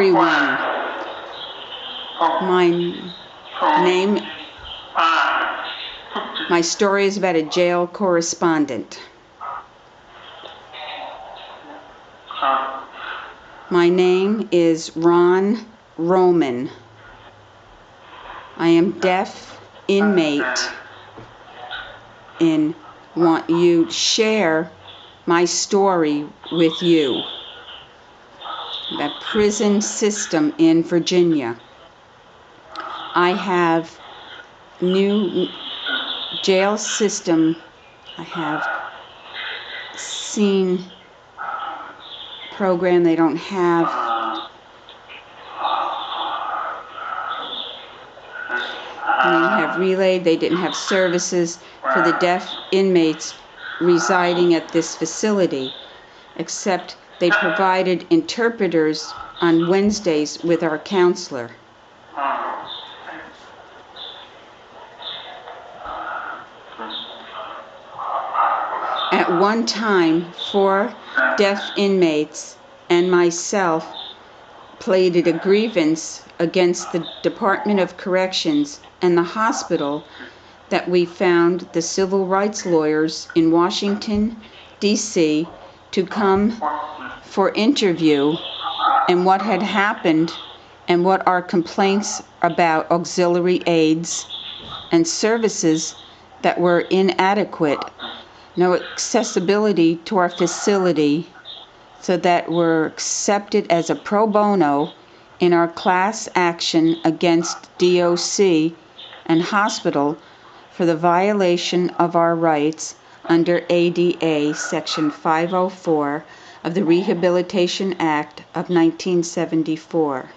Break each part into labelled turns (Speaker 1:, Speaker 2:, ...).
Speaker 1: everyone. My story is about a jail correspondent. My name is Ron Roman. I am deaf inmate and want you to share my story with you. The prison system in Virginia. I have new jail system. I have seen program they don't have. They didn't have relay. They didn't have services for the deaf inmates residing at this facility, except they provided interpreters on Wednesdays with our counselor. At one time, 4 deaf inmates and myself pleaded a grievance against the Department of Corrections and the hospital that we found the civil rights lawyers in Washington, D.C. to come for interview and what had happened and what our complaints about auxiliary aids and services that were inadequate, no accessibility to our facility, so that were accepted as a pro bono in our class action against DOC and hospital for the violation of our rights under ADA Section 504 of the Rehabilitation Act of 1974.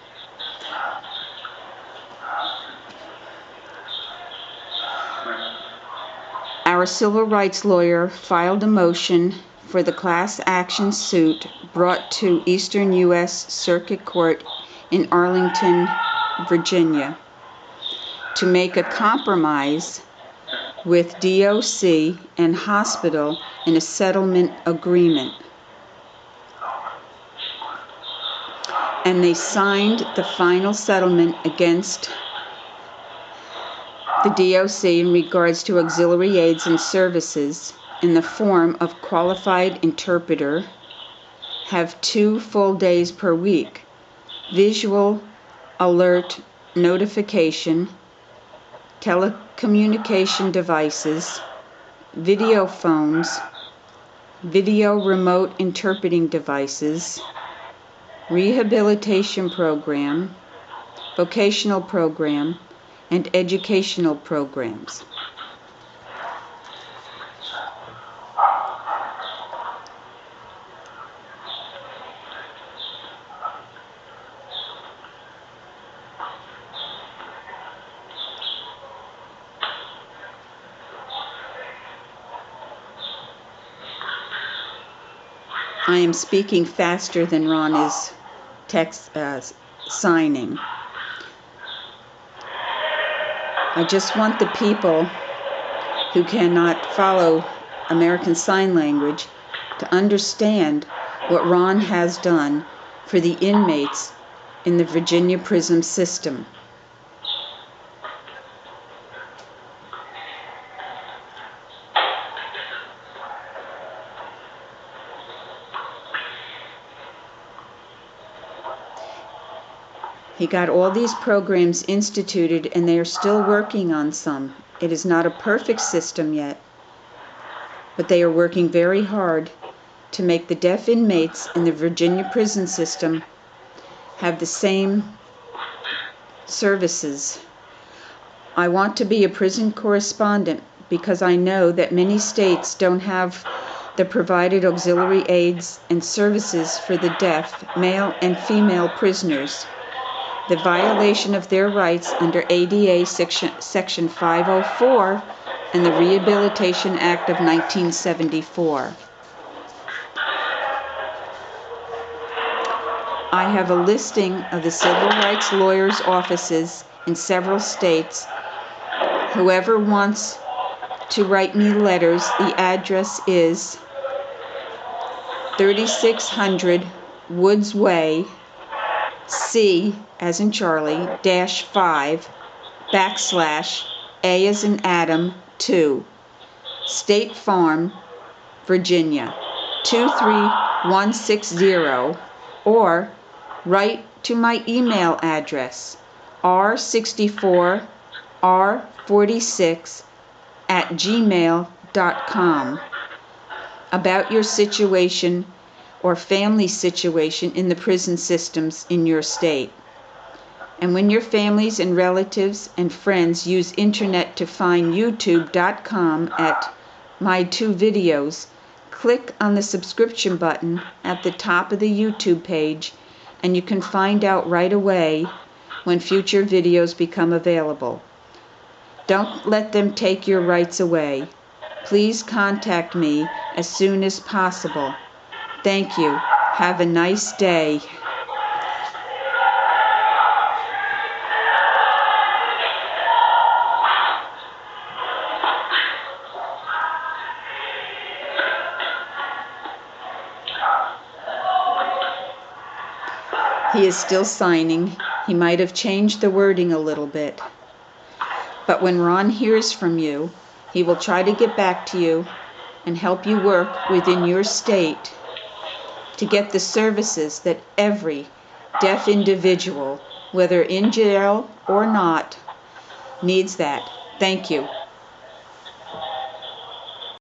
Speaker 1: Our civil rights lawyer filed a motion for the class action suit brought to Eastern U.S. Circuit Court in Arlington, Virginia, to make a compromise with DOC and hospital in a settlement agreement. And they signed the final settlement against the DOC in regards to auxiliary aids and services in the form of qualified interpreter, have 2 full days per week, visual alert notification, telecommunication devices, video phones, video remote interpreting devices, rehabilitation program, vocational program, and educational programs. I am speaking faster than Ron is signing. I just want the people who cannot follow American Sign Language to understand what Ron has done for the inmates in the Virginia prison system. He got all these programs instituted, and they are still working on some. It is not a perfect system yet, but they are working very hard to make the deaf inmates in the Virginia prison system have the same services. I want to be a prison correspondent because I know that many states don't have the provided auxiliary aids and services for the deaf, male and female prisoners. The violation of their rights under ADA Section 504 and the Rehabilitation Act of 1974. I have a listing of the civil rights lawyers' offices in several states. Whoever wants to write me letters, the address is 3600 Woods Way, C as in Charlie -5 / A as in Adam 2, State Farm, Virginia 23160, or write to my email address r64r46@gmail.com about your situation or family situation in the prison systems in your state. And when your families and relatives and friends use internet to find youtube.com at my 2 videos, click on the subscription button at the top of the YouTube page and you can find out right away when future videos become available. Don't let them take your rights away. Please contact me as soon as possible. Thank you. Have a nice day. He is still signing. He might have changed the wording a little bit. But when Ron hears from you, he will try to get back to you and help you work within your state to get the services that every deaf individual, whether in jail or not, needs that. Thank you.